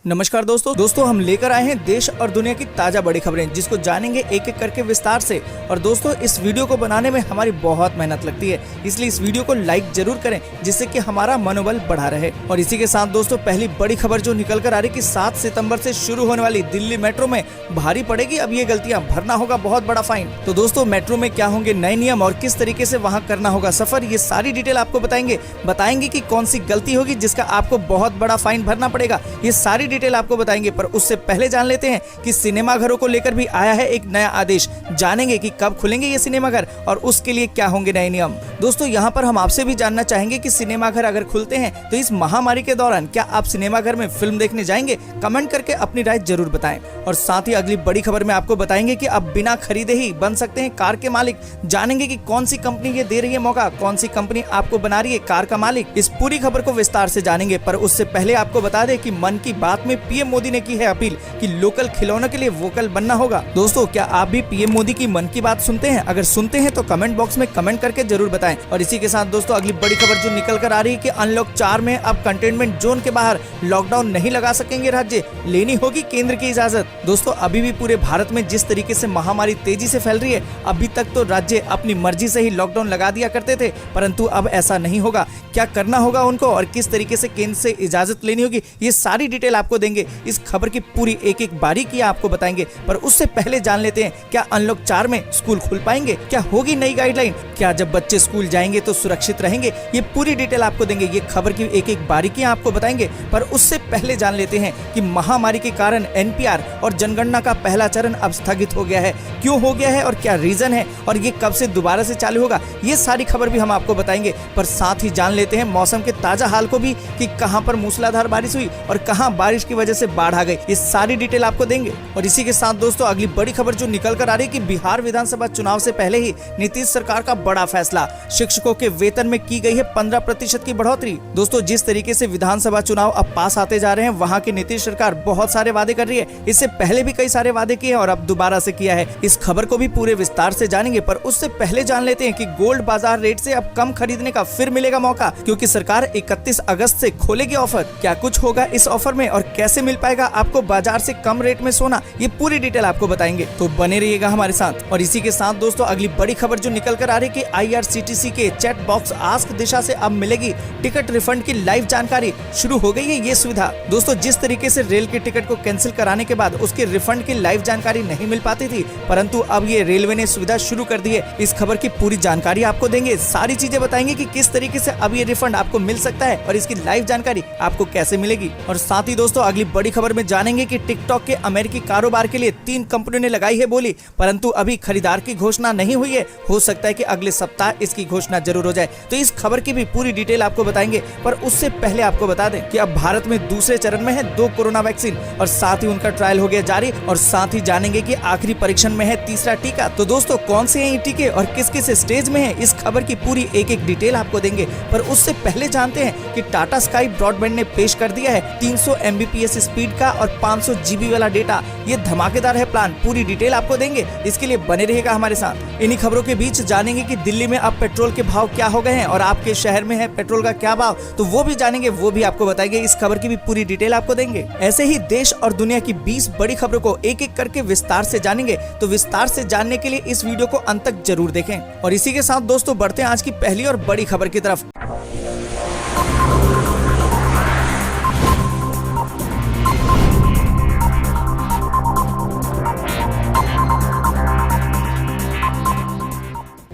नमस्कार दोस्तों हम लेकर आए हैं देश और दुनिया की ताजा बड़ी खबरें जिसको जानेंगे एक एक करके विस्तार से। और दोस्तों इस वीडियो को बनाने में हमारी बहुत मेहनत लगती है, इसलिए इस वीडियो को लाइक जरूर करें जिससे कि हमारा मनोबल बढ़ा रहे। और इसी के साथ दोस्तों पहली बड़ी खबर जो निकल कर आ रही कि 7 सितंबर से शुरू होने वाली दिल्ली मेट्रो में भारी पड़ेगी अब ये गलतियां, भरना होगा बहुत बड़ा फाइन। तो दोस्तों मेट्रो में क्या होंगे नए नियम और किस तरीके से वहाँ करना होगा सफर, ये सारी डिटेल आपको बताएंगे कि कौन सी गलती होगी जिसका आपको बहुत बड़ा फाइन भरना पड़ेगा, ये सारी डिटेल आपको बताएंगे। पर उससे पहले जान लेते हैं कि सिनेमा घरों को लेकर भी आया है एक नया आदेश। जानेंगे कि कब खुलेंगे ये सिनेमा घर और उसके लिए क्या होंगे नए नियम। दोस्तों यहाँ पर हम आपसे भी जानना चाहेंगे कि सिनेमा घर अगर खुलते हैं तो इस महामारी के दौरान क्या आप सिनेमा घर में फिल्म देखने जाएंगे? कमेंट करके अपनी राय जरूर बताएं। और साथ ही अगली बड़ी खबर में आपको बताएंगे कि अब बिना खरीदे ही बन सकते हैं कार के मालिक। जानेंगे कि कौन सी कंपनी ये दे रही है मौका, कौन सी कंपनी आपको बना रही है कार का मालिक। इस पूरी खबर को विस्तार से जानेंगे। पर उससे पहले आपको बता दें कि मन की बात में पीएम मोदी ने की है अपील कि लोकल खिलौनों के लिए वोकल बनना होगा। दोस्तों क्या आप भी पीएम मोदी की मन की बात सुनते हैं? अगर सुनते हैं तो कमेंट बॉक्स में कमेंट करके जरूर बताएं। और इसी के साथ दोस्तों अगली बड़ी खबर जो निकल कर आ रही है कि अनलॉक 4 में अब कंटेनमेंट जोन के बाहर लॉकडाउन नहीं लगा सकेंगे राज्य, लेनी होगी केंद्र की इजाजत। दोस्तों अभी भी पूरे भारत में जिस तरीके से महामारी तेजी से फैल रही है, अभी तक तो राज्य अपनी मर्जी से ही लॉकडाउन लगा दिया करते थे, परंतु अब ऐसा नहीं होगा। क्या करना होगा उनको और किस तरीके से केंद्र से इजाजत लेनी होगी, ये सारी डिटेल आपको देंगे। इस खबर की पूरी एक एक बारीकी आपको बताएंगे। पर उससे पहले जान लेते हैं क्या अनलॉक 4 में स्कूल खुल पाएंगे, क्या होगी नई गाइडलाइन, क्या जब बच्चे स्कूल जाएंगे तो सुरक्षित रहेंगे, ये पूरी डिटेल आपको देंगे। ये खबर की एक एक बारीकियां आपको बताएंगे। पर उससे पहले जान लेते हैं कि महामारी के कारण एनपीआर और जनगणना का पहला चरण अब स्थगित हो गया है। क्यों हो गया है और क्या रीजन है और ये कब से दोबारा से चालू होगा, ये सारी खबर भी हम आपको बताएंगे। पर साथ ही जान लेते हैं मौसम के ताजा हाल को भी कि कहां पर मूसलाधार बारिश हुई और कहां बारिश की वजह से बाढ़ आ गई, ये सारी डिटेल आपको देंगे। और इसी के साथ दोस्तों अगली बड़ी खबर जो निकल कर आ रही है कि बिहार विधानसभा चुनाव से पहले ही नीतीश सरकार का बड़ा फैसला, शिक्षकों के वेतन में की गई है 15% की बढ़ोतरी। दोस्तों जिस तरीके से विधानसभा चुनाव अब पास आते जा रहे हैं, वहाँ की नीतीश सरकार बहुत सारे वादे कर रही है। इससे पहले भी कई सारे वादे किए और अब दोबारा से किया है। इस खबर को भी पूरे विस्तार से जानेंगे। पर उससे पहले जान लेते हैं कि गोल्ड बाजार रेट से अब कम खरीदने का फिर मिलेगा मौका, क्योंकि सरकार 31 अगस्त से खोलेगी ऑफर। क्या कुछ होगा इस ऑफर में और कैसे मिल पाएगा आपको बाजार से कम रेट में सोना, ये पूरी डिटेल आपको बताएंगे। तो बने रहिएगा हमारे साथ। और इसी के साथ दोस्तों अगली बड़ी खबर जो निकल कर आ रही है कि आईआरसीटीसी के चैट बॉक्स आस्क दिशा से अब मिलेगी टिकट रिफंड की लाइव जानकारी। शुरू हो गई है ये सुविधा। दोस्तों जिस तरीके से रेल के टिकट को कैंसिल कराने के बाद उसके रिफंड की लाइव जानकारी नहीं मिल पाती थी, परंतु अब ये रेलवे ने सुविधा शुरू कर दी है। इस खबर की पूरी जानकारी आपको देंगे, सारी चीजें बताएंगे कि किस तरीके से अब ये रिफंड आपको मिल सकता है और इसकी लाइव जानकारी आपको कैसे मिलेगी। और साथ ही दोस्तों अगली बड़ी खबर में जानेंगे कि टिकटॉक के अमेरिकी कारोबार के लिए 3 कंपनियों ने लगाई है बोली, परंतु अभी खरीदार की घोषणा नहीं हुई है। हो सकता है कि अगले सप्ताह इसकी घोषणा जरूर हो जाए। तो इस खबर की भी पूरी डिटेल आपको बताएंगे। पर उससे पहले आपको बता दें कि अब भारत में दूसरे चरण में है 2 कोरोना वैक्सीन और साथ ही उनका ट्रायल हो गया जारी। और साथ ही जानेंगे कि आखिरी परीक्षण में है तीसरा टीका। तो दोस्तों कौन से हैं ये टीके और किस किस स्टेज में है, इस खबर की पूरी एक एक डिटेल आपको देंगे। पर उससे पहले जानते हैं कि टाटा स्काई ब्रॉडबैंड ने पेश कर दिया है 300 Mbps स्पीड का और 500 GB वाला डेटा। ये धमाकेदार है प्लान, पूरी डिटेल आपको देंगे, इसके लिए बने रहिएगा हमारे साथ। इन्हीं खबरों के बीच जानेंगे कि दिल्ली में अब पेट्रोल के भाव क्या हो गए हैं और आपके शहर में है पेट्रोल का क्या भाव, तो वो भी जानेंगे, वो भी आपको बताएंगे। इस खबर की भी पूरी डिटेल आपको देंगे। ऐसे ही देश और दुनिया की 20 बड़ी खबरों को एक एक करके विस्तार से जानेंगे। तो विस्तार से जानने के लिए इस वीडियो को अंत तक जरूर देखें। और इसी के साथ दोस्तों बढ़ते हैं आज की पहली और बड़ी खबर की तरफ।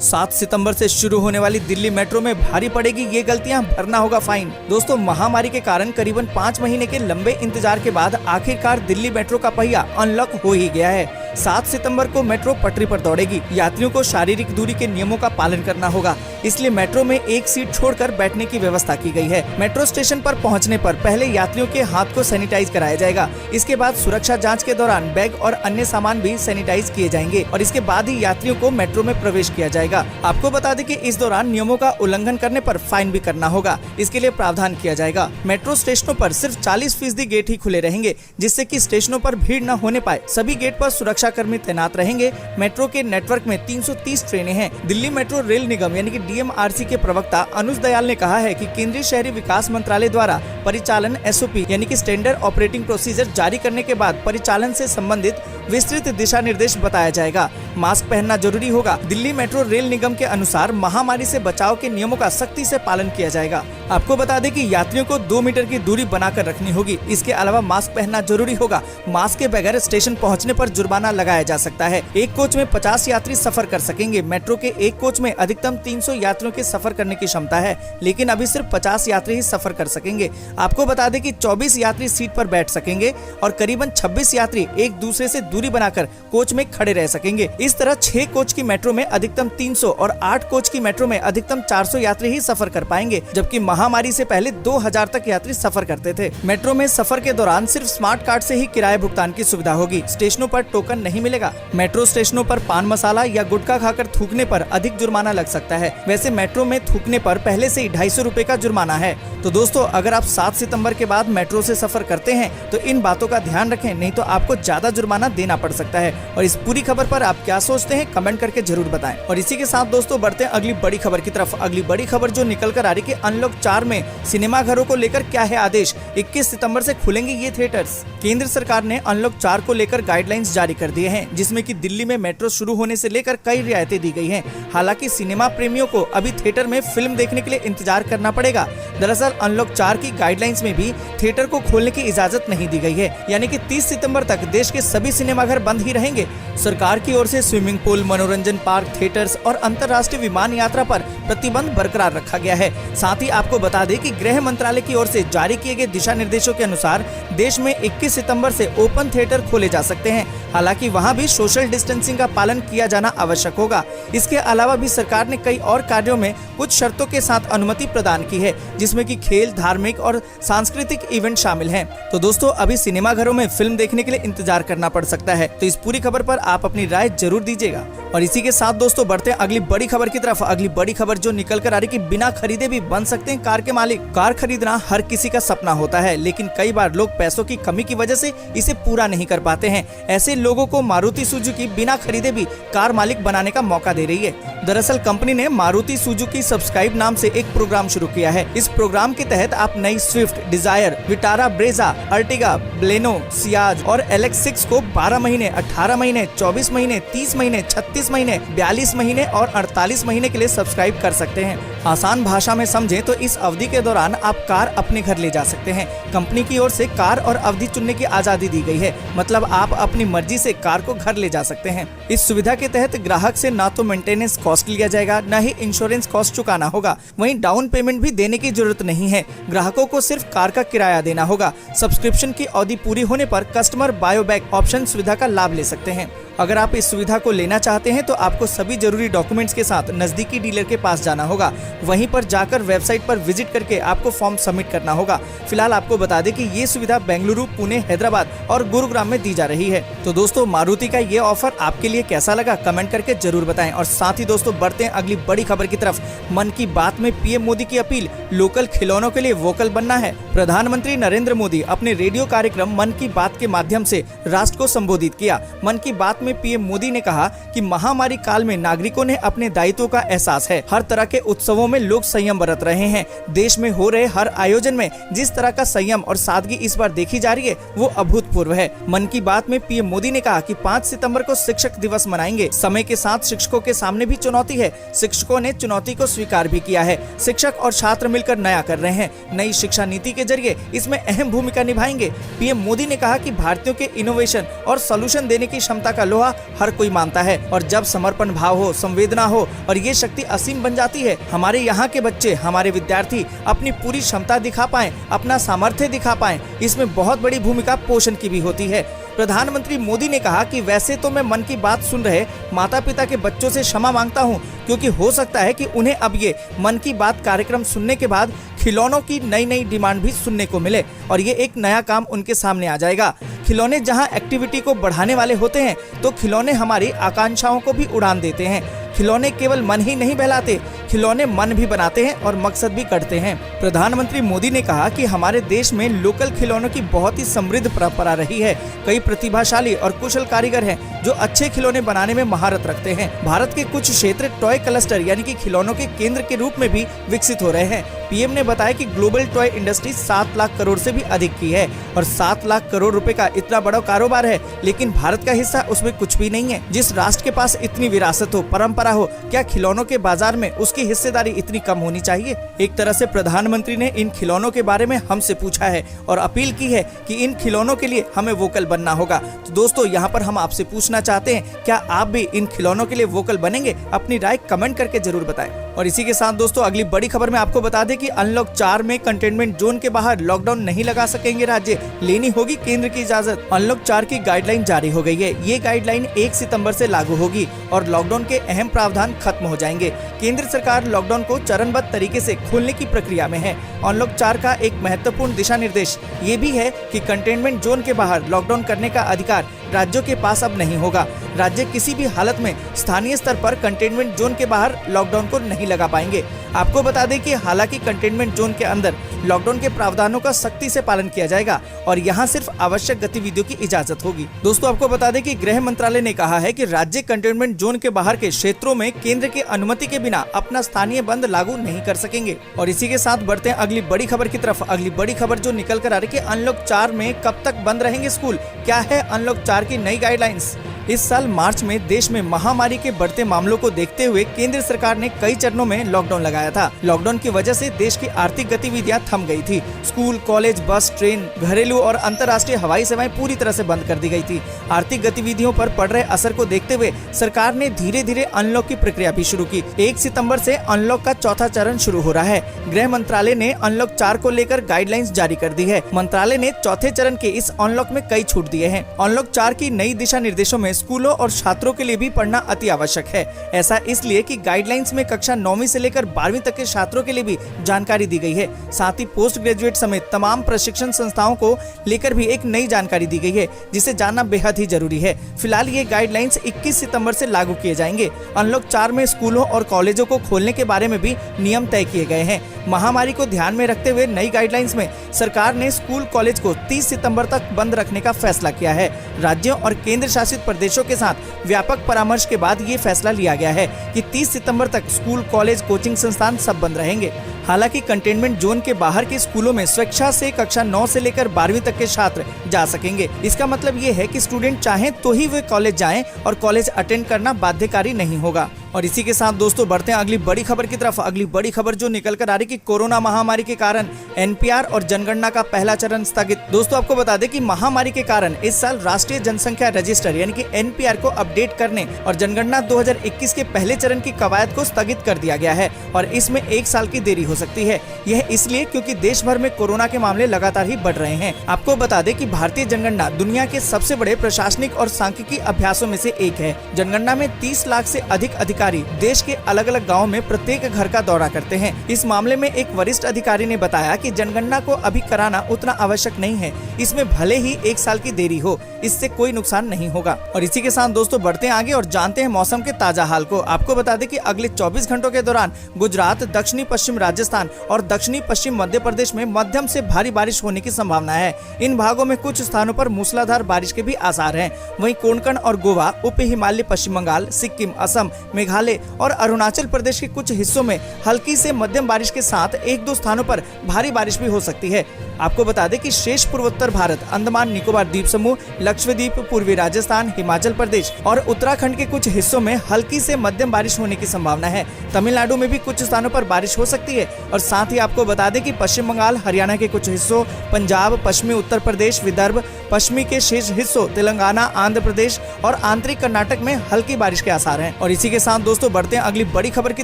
7 सितंबर से शुरू होने वाली दिल्ली मेट्रो में भारी पड़ेगी ये गलतियां, भरना होगा फाइन। दोस्तों महामारी के कारण करीबन 5 महीने के लंबे इंतजार के बाद आखिरकार दिल्ली मेट्रो का पहिया अनलॉक हो ही गया है। 7 सितंबर को मेट्रो पटरी पर दौड़ेगी। यात्रियों को शारीरिक दूरी के नियमों का पालन करना होगा, इसलिए मेट्रो में एक सीट छोड़कर बैठने की व्यवस्था की गई है। मेट्रो स्टेशन पर पहुंचने पर पहले यात्रियों के हाथ को सैनिटाइज कराया जाएगा। इसके बाद सुरक्षा जांच के दौरान बैग और अन्य सामान भी सैनिटाइज किए जाएंगे और इसके बाद ही यात्रियों को मेट्रो में प्रवेश किया जाएगा। आपको बता दें कि इस दौरान नियमों का उल्लंघन करने पर फाइन भी करना होगा, इसके लिए प्रावधान किया जाएगा। मेट्रो स्टेशनों पर सिर्फ 40% गेट ही खुले रहेंगे, जिससे कि स्टेशनों पर भीड़ न होने पाए। सभी गेट पर सुरक्षा सुरक्षाकर्मी तैनात रहेंगे। मेट्रो के नेटवर्क में 330 ट्रेनें हैं। दिल्ली मेट्रो रेल निगम यानी कि DMRC के प्रवक्ता अनुज दयाल ने कहा है कि केंद्रीय शहरी विकास मंत्रालय द्वारा परिचालन SOP यानी कि स्टैंडर्ड ऑपरेटिंग प्रोसीजर जारी करने के बाद परिचालन से संबंधित विस्तृत दिशा निर्देश बताया जाएगा। मास्क पहनना जरूरी होगा। दिल्ली मेट्रो रेल निगम के अनुसार महामारी से बचाव के नियमों का सख्ती से पालन किया जाएगा। आपको बता दें कि यात्रियों को 2 मीटर की दूरी बनाकर रखनी होगी। इसके अलावा मास्क पहनना जरूरी होगा। मास्क के बगैर स्टेशन पहुंचने पर जुर्माना लगाया जा सकता है। एक कोच में 50 यात्री सफर कर सकेंगे। मेट्रो के एक कोच में अधिकतम 300 यात्रियों के सफर करने की क्षमता है, लेकिन अभी सिर्फ 50 यात्री ही सफर कर सकेंगे। आपको बता दें कि 24 यात्री सीट पर बैठ सकेंगे और करीबन 26 यात्री एक दूसरे से दूरी बनाकर कोच में खड़े रह सकेंगे। इस तरह 6 कोच की मेट्रो में अधिकतम 300 और 8 कोच की मेट्रो में अधिकतम 400 यात्री ही सफर कर पाएंगे, जबकि महामारी से पहले 2000 तक यात्री सफर करते थे। मेट्रो में सफर के दौरान सिर्फ स्मार्ट कार्ड से ही किराया भुगतान की सुविधा होगी। स्टेशनों पर टोकन नहीं मिलेगा। मेट्रो स्टेशनों पर पान मसाला या गुटखा खाकर थूकने पर अधिक जुर्माना लग सकता है। वैसे मेट्रो में थूकने पर पहले से ही 250 रुपए का जुर्माना है। तो दोस्तों, अगर आप 7 सितंबर के बाद मेट्रो से सफर करते हैं तो इन बातों का ध्यान रखें, नहीं तो आपको ज्यादा जुर्माना देना पड़ सकता है। और इस पूरी खबर पर आप क्या सोचते हैं कमेंट करके जरूर बताएं। और इसी के साथ दोस्तों बढ़ते हैं अगली बड़ी खबर की तरफ। अगली बड़ी खबर जो निकल कर आ रही कि अनलॉक 4 में सिनेमा घरों को लेकर क्या है आदेश। 21 सितंबर से खुलेंगे ये थिएटर्स। केंद्र सरकार ने अनलॉक 4 को लेकर गाइडलाइंस जारी कर दिए हैं, जिसमें कि दिल्ली में मेट्रो शुरू होने से लेकर कई रियायतें दी गई हैं। हालांकि सिनेमा प्रेमियों को अभी थिएटर में फिल्म देखने के लिए इंतजार करना पड़ेगा। दरअसल अनलॉक 4 की गाइडलाइंस में भी थिएटर को खोलने की इजाजत नहीं दी गई है, यानी कि 30 सितंबर तक देश के सभी सिनेमाघर बंद ही रहेंगे। सरकार की ओर से स्विमिंग पूल, मनोरंजन पार्क, थिएटर्स और अंतर्राष्ट्रीय विमान यात्रा पर प्रतिबंध बरकरार रखा गया है। साथ ही आपको बता दें कि गृह मंत्रालय की ओर से जारी किए गए दिशा निर्देशों के अनुसार देश में 21 सितंबर से ओपन थिएटर खोले जा सकते हैं। हालांकि वहां भी सोशल डिस्टेंसिंग का पालन किया जाना आवश्यक होगा। इसके अलावा भी सरकार ने कई और कार्यों में कुछ शर्तों के साथ अनुमति प्रदान की है, जिसमें कि खेल, धार्मिक और सांस्कृतिक इवेंट शामिल हैं। तो दोस्तों, अभी सिनेमाघरों में फिल्म देखने के लिए इंतजार करना पड़ सकता है। तो इस पूरी खबर पर आप अपनी राय जरूर दीजिएगा। और इसी के साथ दोस्तों बढ़ते हैं अगली बड़ी खबर की तरफ। अगली बड़ी खबर जो निकल कर आ रही कि बिना खरीदे भी बन सकते हैं कार के मालिक। कार खरीदना हर किसी का सपना होता है, लेकिन कई बार लोग पैसों की कमी की वजह से इसे पूरा नहीं कर पाते हैं। ऐसे लोगों को मारुति सुजुकी बिना खरीदे भी कार मालिक बनाने का मौका दे रही है। दरअसल कंपनी ने मारुति सुजुकी सब्सक्राइब नाम से एक प्रोग्राम शुरू किया है। इस प्रोग्राम के तहत आप नई Swift, Dzire, Vitara Brezza, Ertiga, Baleno, Ciaz और LX6 को 12 महीने, 18 महीने, 24 महीने, 30 महीने, 36 महीने, 42 महीने और 48 महीने के लिए सब्सक्राइब कर सकते हैं। आसान भाषा में समझें तो इस अवधि के दौरान आप कार अपने घर ले जा सकते हैं। कंपनी की ओर से कार और अवधि चुनने की आजादी दी गई है, मतलब आप अपनी मर्जी से कार को घर ले जा सकते हैं। इस सुविधा के तहत ग्राहक से ना तो मेंटेनेंस कॉस्ट लिया जाएगा, न ही इंश्योरेंस कॉस्ट चुकाना होगा। वहीं डाउन पेमेंट भी देने की जरूरत नहीं है। ग्राहकों को सिर्फ कार का किराया देना होगा। सब्सक्रिप्शन की अवधि पूरी होने पर कस्टमर बायोबैक ऑप्शन सुविधा का लाभ ले सकते हैं। अगर आप इस सुविधा को लेना चाहते हैं तो आपको सभी जरूरी डॉक्यूमेंट्स के साथ नजदीकी डीलर के पास जाना होगा। वहीं पर जाकर वेबसाइट पर विजिट करके आपको फॉर्म सबमिट करना होगा। फिलहाल आपको बता दें कि ये सुविधा बेंगलुरु, पुणे, हैदराबाद और गुरुग्राम में दी जा रही है। तो दोस्तों, मारुति का ये ऑफर आपके लिए कैसा लगा कमेंट करके जरूर बताएं। और साथ ही दोस्तों बढ़ते हैं अगली बड़ी खबर की तरफ। मन की बात में पीएम मोदी की अपील, लोकल खिलौनों के लिए वोकल बनना है। प्रधानमंत्री नरेंद्र मोदी अपने रेडियो कार्यक्रम मन की बात के माध्यम से राष्ट्र को संबोधित किया। मन की बात में पीएम मोदी ने कहा कि महामारी काल में नागरिकों ने अपने दायित्वों का एहसास है। हर तरह के उत्सवों में लोग संयम बरत रहे हैं। देश में हो रहे हर आयोजन में जिस तरह का संयम और सादगी इस बार देखी जा रही है वो अभूतपूर्व है। मन की बात में पीएम मोदी ने कहा कि 5 सितंबर को शिक्षक दिवस मनाएंगे। समय के साथ शिक्षकों के सामने भी चुनौती है। शिक्षकों ने चुनौती को स्वीकार भी किया है। शिक्षक और छात्र मिलकर नया कर रहे हैं। नई शिक्षा नीति के जरिए इसमें अहम भूमिका निभाएंगे। पीएम मोदी ने कहा कि भारतीयों के इनोवेशन और सॉल्यूशन देने की क्षमता का लोहा हर कोई मानता है, और जब समर्पण भाव हो, संवेदना हो और ये शक्ति असीम बन जाती है, हमारे यहाँ के बच्चे, हमारे विद्यार्थी अपनी पूरी क्षमता दिखा पाएं, अपना सामर्थ्य दिखा पाएं, इसमें बहुत बड़ी भूमिका पोषण की भी होती है। प्रधानमंत्री मोदी ने कहा कि वैसे तो मैं मन की बात सुन रहे माता पिता के बच्चों से क्षमा मांगता हूं, क्योंकि हो सकता है कि उन्हें अब ये मन की बात कार्यक्रम सुनने के बाद खिलौनों की नई नई डिमांड भी सुनने को मिले और ये एक नया काम उनके सामने आ जाएगा। खिलौने जहां एक्टिविटी को बढ़ाने वाले होते हैं तो खिलौने हमारी आकांक्षाओं को भी उड़ान देते हैं। खिलौने केवल मन ही नहीं बहलाते, खिलौने मन भी बनाते हैं और मकसद भी करते हैं। प्रधानमंत्री मोदी ने कहा कि हमारे देश में लोकल खिलौनों की बहुत ही समृद्ध परंपरा रही है। कई प्रतिभाशाली और कुशल कारीगर हैं जो अच्छे खिलौने बनाने में महारत रखते हैं। भारत के कुछ क्षेत्र टॉय क्लस्टर यानी कि खिलौनों के केंद्र के रूप में भी विकसित हो रहे हैं। पीएम ने बताया कि global toy industry 7 lakh crore से भी अधिक की है और 7 लाख करोड़ रुपए का इतना बड़ा कारोबार है, लेकिन भारत का हिस्सा उसमें कुछ भी नहीं है। जिस राष्ट्र के पास इतनी विरासत हो, परंपरा हो, क्या खिलौनों के बाजार में उसकी हिस्सेदारी इतनी कम होनी चाहिए? एक तरह से प्रधानमंत्री ने इन खिलौनों के बारे में हमसे पूछा है और अपील की है कि इन खिलौनों के लिए हमें वोकल बनना होगा। तो दोस्तों, यहाँ पर हम आपसे पूछना चाहते हैं, क्या आप भी इन खिलौनों के लिए वोकल बनेंगे? अपनी राय कमेंट करके जरूर बताएं। और इसी के साथ दोस्तों, अगली बड़ी खबर में आपको बता दें कि अनलॉक 4 में कंटेनमेंट जोन के बाहर लॉकडाउन नहीं लगा सकेंगे राज्य, लेनी होगी केंद्र की इजाजत। अनलॉक 4 की गाइडलाइन जारी हो गई है। ये गाइडलाइन 1 सितंबर से लागू होगी और लॉकडाउन के अहम प्रावधान खत्म हो जाएंगे। केंद्र सरकार लॉकडाउन को चरणबद्ध तरीके से खोलने की प्रक्रिया में है। अनलॉक 4 का एक महत्वपूर्ण दिशा निर्देश ये भी है कि कंटेनमेंट जोन के बाहर लॉकडाउन करने का अधिकार राज्यों के पास अब नहीं होगा। राज्य किसी भी हालत में स्थानीय स्तर पर कंटेनमेंट जोन के बाहर लॉकडाउन को नहीं लगा पाएंगे। आपको बता दें कि हालांकि कंटेनमेंट जोन के अंदर लॉकडाउन के प्रावधानों का सख्ती से पालन किया जाएगा और यहाँ सिर्फ आवश्यक गतिविधियों की इजाजत होगी। दोस्तों, आपको बता दें कि गृह मंत्रालय ने कहा है कि राज्य कंटेनमेंट जोन के बाहर के क्षेत्रों में केंद्र की अनुमति के बिना अपना स्थानीय बंद लागू नहीं कर सकेंगे। और इसी के साथ बढ़ते हैं अगली बड़ी खबर की तरफ। अगली बड़ी खबर जो निकल कर आ रही है कि अनलॉक 4 में कब तक बंद रहेंगे स्कूल, क्या है अनलॉक 4 की नई गाइडलाइंस। इस साल मार्च में देश में महामारी के बढ़ते मामलों को देखते हुए केंद्र सरकार ने कई चरणों में लॉकडाउन लगाया था। लॉकडाउन की वजह से देश की आर्थिक गतिविधियां थम गई थी। स्कूल, कॉलेज, बस, ट्रेन, घरेलू और अंतर्राष्ट्रीय हवाई सेवाएं पूरी तरह से बंद कर दी गई थी। आर्थिक गतिविधियों पर पड़ रहे असर को देखते हुए सरकार ने धीरे धीरे अनलॉक की प्रक्रिया भी शुरू की। 1 सितंबर से अनलॉक का चौथा चरण शुरू हो रहा है। गृह मंत्रालय ने अनलॉक 4 को लेकर गाइडलाइंस जारी कर दी है। मंत्रालय ने चौथे चरण के इस अनलॉक में कई छूट दिए हैं। अनलॉक 4 की नई दिशा निर्देशों में स्कूलों और छात्रों के लिए भी पढ़ना अति आवश्यक है। ऐसा इसलिए कि गाइडलाइंस में कक्षा 9वीं से लेकर 12वीं तक के छात्रों के लिए भी जानकारी दी गई है। साथ ही पोस्ट ग्रेजुएट समेत तमाम प्रशिक्षण संस्थाओं को लेकर भी एक नई जानकारी दी गई है, जिसे जानना बेहद ही जरूरी है। फिलहाल ये गाइडलाइंस 21 सितंबर से लागू किए जाएंगे। अनलॉक 4 में स्कूलों और कॉलेजों को खोलने के बारे में भी नियम तय किए गए हैं। महामारी को ध्यान में रखते हुए नई गाइडलाइंस में सरकार ने स्कूल कॉलेज को 30 सितंबर तक बंद रखने का फैसला किया है। राज्यों और केंद्र शासित प्रदेशों के साथ व्यापक परामर्श के बाद ये फैसला लिया गया है कि 30 सितंबर तक स्कूल, कॉलेज, कोचिंग संस्थान सब बंद रहेंगे। हालांकि कंटेनमेंट जोन के बाहर के स्कूलों में स्वेच्छा से कक्षा 9 से लेकर 12वीं तक के छात्र जा सकेंगे। इसका मतलब ये है कि स्टूडेंट चाहें तो ही वे कॉलेज जाएं और कॉलेज अटेंड करना बाध्यकारी नहीं होगा। और इसी के साथ दोस्तों बढ़ते हैं अगली बड़ी खबर की तरफ। अगली बड़ी खबर जो निकल कर आ रही कि कोरोना महामारी के कारण एनपीआर और जनगणना का पहला चरण स्थगित। दोस्तों, आपको बता दें कि महामारी के कारण इस साल राष्ट्रीय जनसंख्या रजिस्टर यानी कि एनपीआर को अपडेट करने और जनगणना 2021 के पहले चरण की कवायद को स्थगित कर दिया गया है और इसमें 1 साल की देरी हो सकती है। यह इसलिए क्योंकि देश भर में कोरोना के मामले लगातार ही बढ़ रहे हैं। आपको बता दें कि भारतीय जनगणना दुनिया के सबसे बड़े प्रशासनिक और सांख्यिकी अभ्यासों में से एक है। जनगणना में 30 लाख से अधिक अधिकारी देश के अलग अलग गाँव में प्रत्येक घर का दौरा करते हैं। इस मामले में एक वरिष्ठ अधिकारी ने बताया कि जनगणना को अभी कराना उतना आवश्यक नहीं है। इसमें भले ही 1 साल की देरी हो, इससे कोई नुकसान नहीं होगा। और इसी के साथ दोस्तों बढ़ते हैं आगे और जानते हैं मौसम के ताजा हाल को। आपको बता दें कि अगले 24 घंटों के दौरान गुजरात, दक्षिणी पश्चिम राजस्थान और दक्षिणी पश्चिम मध्य प्रदेश में मध्यम से भारी बारिश होने की संभावना है। इन भागों में कुछ स्थानों पर मूसलाधार बारिश के भी आसार हैं। वहीं कोंकण और गोवा, उप हिमालय पश्चिम बंगाल, सिक्किम, असम, मेघालय और अरुणाचल प्रदेश के कुछ हिस्सों में हल्की से मध्यम बारिश के साथ 1-2 स्थानों पर भारी बारिश भी हो सकती है। आपको बता दें कि शेष पूर्वोत्तर भारत, अंडमान निकोबार द्वीप समूह, लक्षद्वीप, पूर्वी राजस्थान, हिमाचल प्रदेश और उत्तराखंड के कुछ हिस्सों में हल्की से मध्यम बारिश होने की संभावना है। तमिलनाडु में भी कुछ स्थानों पर बारिश हो सकती है। और साथ ही आपको बता दें कि पश्चिम बंगाल, हरियाणा के कुछ हिस्सों, पंजाब, पश्चिमी उत्तर प्रदेश, विदर्भ, पश्चिमी के शेष हिस्सों, तेलंगाना, आंध्र प्रदेश और आंतरिक कर्नाटक में हल्की बारिश के आसार हैं। और इसी के साथ दोस्तों बढ़ते हैं अगली बड़ी खबर की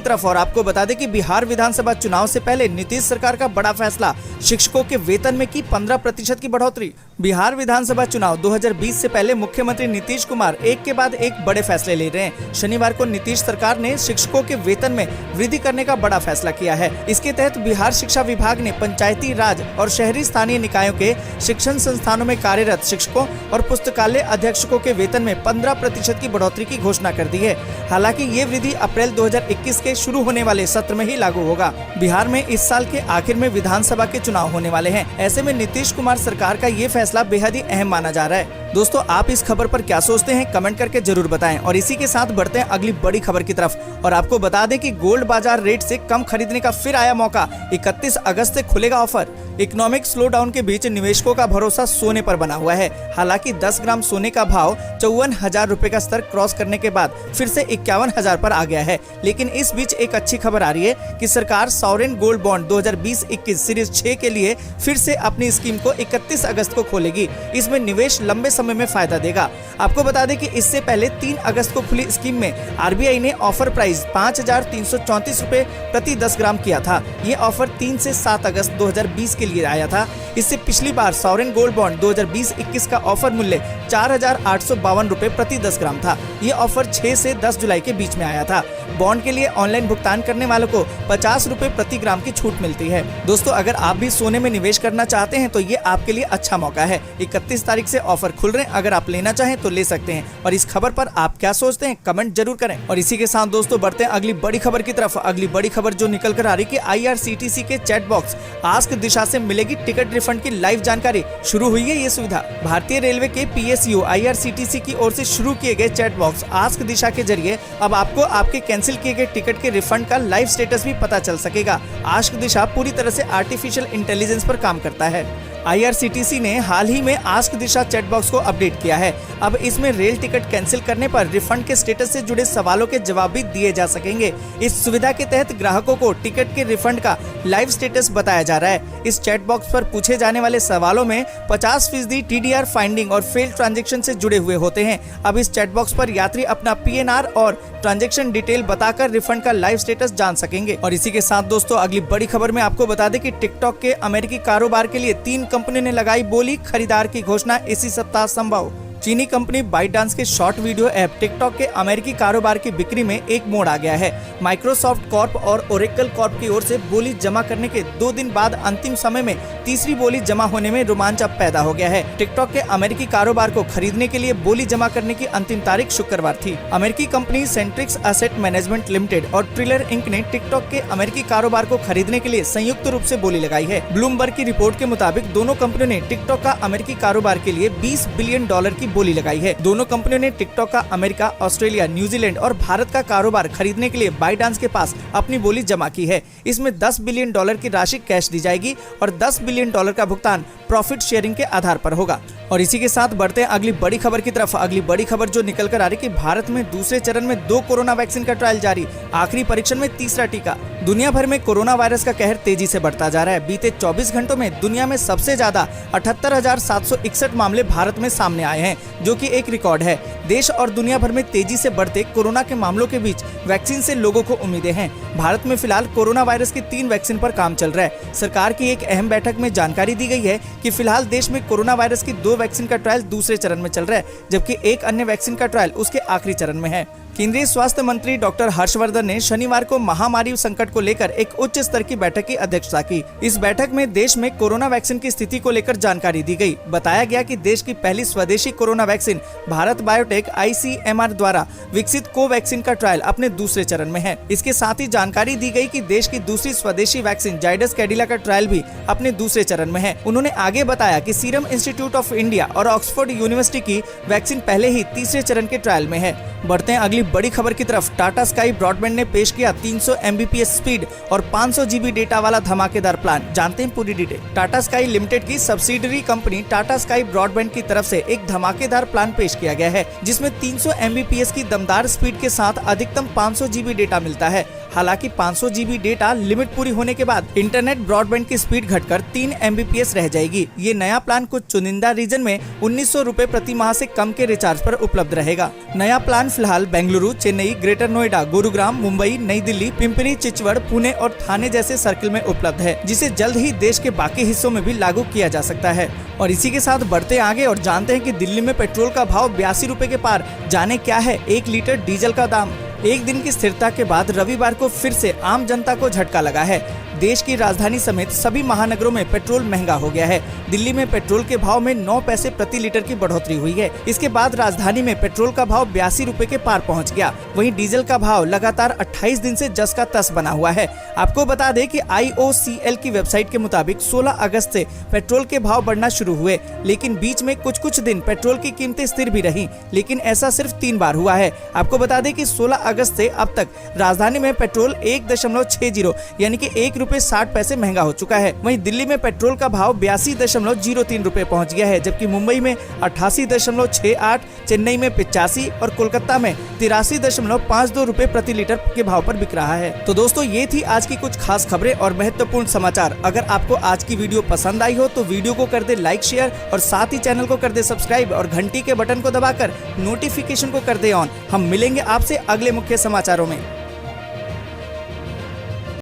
तरफ और आपको बता दें कि बिहार विधानसभा चुनाव से पहले नीतीश सरकार का बड़ा फैसला, शिक्षकों के वेतन वेतन में की 15% की बढ़ोतरी। बिहार विधानसभा चुनाव 2020 से पहले मुख्यमंत्री नीतीश कुमार एक के बाद एक बड़े फैसले ले रहे हैं। शनिवार को नीतीश सरकार ने शिक्षकों के वेतन में वृद्धि करने का बड़ा फैसला किया है। इसके तहत बिहार शिक्षा विभाग ने पंचायती राज और शहरी स्थानीय निकायों के शिक्षण संस्थानों में कार्यरत शिक्षकों और पुस्तकालय अधीक्षकों के वेतन में 15% की बढ़ोतरी की घोषणा कर दी है। हालांकि ये वृद्धि अप्रैल 2021 के शुरू होने वाले सत्र में ही लागू होगा। बिहार में इस साल के आखिर में विधानसभा के चुनाव होने वाले हैं। ऐसे में नीतीश कुमार सरकार का ये फैसला बेहद ही अहम माना जा रहा है। दोस्तों, आप इस खबर पर क्या सोचते हैं, कमेंट करके जरूर बताएं। और इसी के साथ बढ़ते हैं अगली बड़ी खबर की तरफ। और आपको बता दें कि गोल्ड बाजार रेट से कम खरीदने का फिर आया मौका। 31 अगस्त से खुलेगा ऑफर। इकोनॉमिक स्लो डाउन के बीच निवेशकों का भरोसा सोने पर बना हुआ है। हालांकि 10 ग्राम सोने का भाव 54,000 रुपए का स्तर क्रॉस करने के बाद फिर से 51,000 पर आ गया है। लेकिन इस बीच एक अच्छी खबर आ रही है कि सरकार सॉवरेन गोल्ड बॉन्ड 2020-21 सीरीज 6 के लिए फिर से अपनी स्कीम को 31 अगस्त को खोलेगी। इसमें निवेश लंबे समय में फायदा देगा। आपको बता दें कि इससे पहले 3 अगस्त को खुली स्कीम में आरबीआई ने ऑफर प्राइस 5,334 रुपए प्रति 10 ग्राम किया था। ये ऑफर 3 से 7 अगस्त 2020 के लिए आया था। इससे पिछली बार सॉवरेन गोल्ड बॉन्ड 2020-21 का ऑफर मूल्य 4,852 रुपए प्रति 10 ग्राम था। ये ऑफर 6 से 10 जुलाई के बीच में आया था। बॉन्ड के लिए ऑनलाइन भुगतान करने वालों को 50 रुपए प्रति ग्राम की छूट मिलती है। दोस्तों, अगर आप भी सोने में निवेश करना चाहते हैं तो ये आपके लिए अच्छा मौका है। 31 तारीख से ऑफर खुल रहे हैं। अगर आप लेना चाहें तो ले सकते हैं। और इस खबर पर आप क्या सोचते हैं, कमेंट जरूर करें। और इसी के साथ दोस्तों बढ़ते हैं अगली बड़ी खबर की तरफ। अगली बड़ी खबर जो निकल कर आ रही है कि IRCTC के चैट बॉक्स आस्क दिशा से मिलेगी टिकट रिफंड की लाइव जानकारी। शुरू हुई है ये सुविधा। भारतीय रेलवे के PSU IRCTC की ओर से शुरू किए गए चैट बॉक्स आस्क दिशा के जरिए अब आपको आपके कैंसिल किए गए टिकट के रिफंड का लाइव स्टेटस भी पता चल सकेगा। आस्क दिशा पूरी तरह से आर्टिफिशियल इंटेलिजेंस पर काम करता है। IRCTC ने हाल ही में आस्क दिशा चैट बॉक्स को अपडेट किया है। अब इसमें रेल टिकट कैंसिल करने पर रिफंड के स्टेटस से जुड़े सवालों के जवाब भी दिए जा सकेंगे। इस सुविधा के तहत ग्राहकों को टिकट के रिफंड का लाइव स्टेटस बताया जा रहा है। इस चैट बॉक्स पर पूछे जाने वाले सवालों में 50% TDR फाइंडिंग और फेल्ड ट्रांजैक्शन से जुड़े हुए होते हैं। अब इस चैट बॉक्स पर यात्री अपना PNR और ट्रांजैक्शन डिटेल बताकर रिफंड का लाइव स्टेटस जान सकेंगे। और इसी के साथ दोस्तों अगली बड़ी खबर में आपको बता दें कि टिकटॉक के अमेरिकी कारोबार के लिए 3 कंपनी ने लगाई बोली। खरीदार की घोषणा इसी सप्ताह संभव। चीनी कंपनी बाइटडांस के शॉर्ट वीडियो ऐप टिकटॉक के अमेरिकी कारोबार की बिक्री में एक मोड़ आ गया है। माइक्रोसॉफ्ट कॉर्प और ओरेकल कॉर्प की ओर से बोली जमा करने के 2 दिन बाद अंतिम समय में तीसरी बोली जमा होने में रोमांच अब पैदा हो गया है। टिकटॉक के अमेरिकी कारोबार को खरीदने के लिए बोली जमा करने की अंतिम तारीख शुक्रवार थी। अमेरिकी company Centrix asset management limited और ट्रिलर इंक ने टिकटॉक के अमेरिकी कारोबार को खरीदने के लिए संयुक्त रूप से बोली लगाई है। ब्लूमबर्ग की रिपोर्ट के मुताबिक दोनों कंपनियों ने टिकटॉक का अमेरिकी कारोबार के लिए $20 बिलियन की बोली लगाई है। दोनों कंपनियों ने टिकटॉक का अमेरिका, ऑस्ट्रेलिया, न्यूजीलैंड और भारत का कारोबार खरीदने के लिए बाइटडांस के पास अपनी बोली जमा की है। इसमें $10 बिलियन की राशि कैश दी जाएगी और $10 बिलियन का भुगतान प्रॉफिट शेयरिंग के आधार पर होगा। और इसी के साथ बढ़ते हैं अगली बड़ी खबर की तरफ। अगली बड़ी खबर जो निकल कर आ रही कि भारत में दूसरे चरण में 2 कोरोना वैक्सीन का ट्रायल जारी। आखिरी परीक्षण में तीसरा टीका। दुनिया भर में कोरोना वायरस का कहर तेजी से बढ़ता जा रहा है। बीते 24 घंटों में दुनिया में सबसे ज्यादा 78,761 मामले भारत में सामने आए हैं, जो कि एक रिकॉर्ड है। देश और दुनिया भर में तेजी से बढ़ते कोरोना के मामलों के बीच वैक्सीन से लोगों को उम्मीदें हैं। भारत में फिलहाल कोरोना वायरस की 3 वैक्सीन पर काम चल रहा है। सरकार की एक अहम बैठक में जानकारी दी गई है कि फिलहाल देश में कोरोना वायरस की 2 वैक्सीन का ट्रायल दूसरे चरण में चल रहा है, जबकि एक अन्य वैक्सीन का ट्रायल उसके आखिरी चरण में है। केंद्रीय स्वास्थ्य मंत्री डॉक्टर हर्षवर्धन ने शनिवार को महामारी संकट को लेकर एक उच्च स्तर की बैठक की अध्यक्षता की। इस बैठक में देश में कोरोना वैक्सीन की स्थिति को लेकर जानकारी दी गई। बताया गया कि देश की पहली स्वदेशी corona vaccine Bharat biotech ICMR द्वारा विकसित कोवैक्सीन का ट्रायल अपने दूसरे चरण में है। इसके साथ ही जानकारी दी गई कि देश की दूसरी स्वदेशी वैक्सीन जाइडस कैडिला का ट्रायल भी अपने दूसरे चरण में है। उन्होंने आगे बताया कि सीरम इंस्टीट्यूट ऑफ इंडिया और ऑक्सफोर्ड यूनिवर्सिटी की वैक्सीन पहले ही तीसरे चरण के ट्रायल में है। बढ़ते हैं अगली बड़ी खबर की तरफ। टाटा स्काई ब्रॉडबैंड ने पेश किया 300 Mbps स्पीड और 500 GB डेटा वाला धमाकेदार प्लान। जानते हैं पूरी डिटेल। टाटा स्काई लिमिटेड की subsidiary company Tata sky broadband की तरफ से एक धमाकेदार प्लान पेश किया गया है, जिसमें 300 Mbps की दमदार स्पीड के साथ अधिकतम 500 GB डेटा मिलता है। हालांकि 500 GB डेटा लिमिट पूरी होने के बाद इंटरनेट ब्रॉडबैंड की स्पीड घटकर 3 MBPS रह जाएगी। ये नया प्लान कुछ चुनिंदा रीजन में 1900 रुपए प्रति माह से कम के रिचार्ज पर उपलब्ध रहेगा। नया प्लान फिलहाल बेंगलुरु, चेन्नई, ग्रेटर नोएडा, गुरुग्राम, मुंबई, नई दिल्ली, पिंपरी चिचवड़, पुणे और थाने जैसे सर्किल में उपलब्ध है, जिसे जल्द ही देश के बाकी हिस्सों में भी लागू किया जा सकता है। और इसी के साथ बढ़ते आगे और जानते हैं कि दिल्ली में पेट्रोल का भाव 82 रुपए के पार। जाने क्या है 1 लीटर डीजल का दाम। एक दिन की स्थिरता के बाद रविवार को फिर से आम जनता को झटका लगा है। देश की राजधानी समेत सभी महानगरों में पेट्रोल महंगा हो गया है। दिल्ली में पेट्रोल के भाव में 9 पैसे प्रति लीटर की बढ़ोतरी हुई है। इसके बाद राजधानी में पेट्रोल का भाव 82 रुपए के पार पहुंच गया। वहीं डीजल का भाव लगातार 28 दिन से जस का तस बना हुआ है। आपको बता दें कि IOCL की वेबसाइट के मुताबिक 16 अगस्त से पेट्रोल के भाव बढ़ना शुरू हुए, लेकिन बीच में कुछ दिन पेट्रोल की कीमतें स्थिर भी रही, लेकिन ऐसा सिर्फ 3 बार हुआ है। आपको बता दें कि 16 अगस्त से अब तक राजधानी में पेट्रोल 1.60 यानी कि 1 रुपए 60 पैसे महंगा हो चुका है। वहीं दिल्ली में पेट्रोल का भाव 82.03 रुपए पहुंच गया है, जबकि मुंबई में 88.68, चेन्नई में 85 और कोलकाता में 83.52 रुपए प्रति लीटर के भाव पर बिक रहा है। तो दोस्तों, ये थी आज की कुछ खास खबरें और महत्वपूर्ण समाचार। अगर आपको आज की वीडियो पसंद आई हो तो वीडियो को कर दे लाइक, शेयर और साथ ही चैनल को कर दे सब्सक्राइब और घंटी के बटन को दबाकर नोटिफिकेशन को कर दे ऑन। हम मिलेंगे आपसे अगले मुख्य समाचारों में।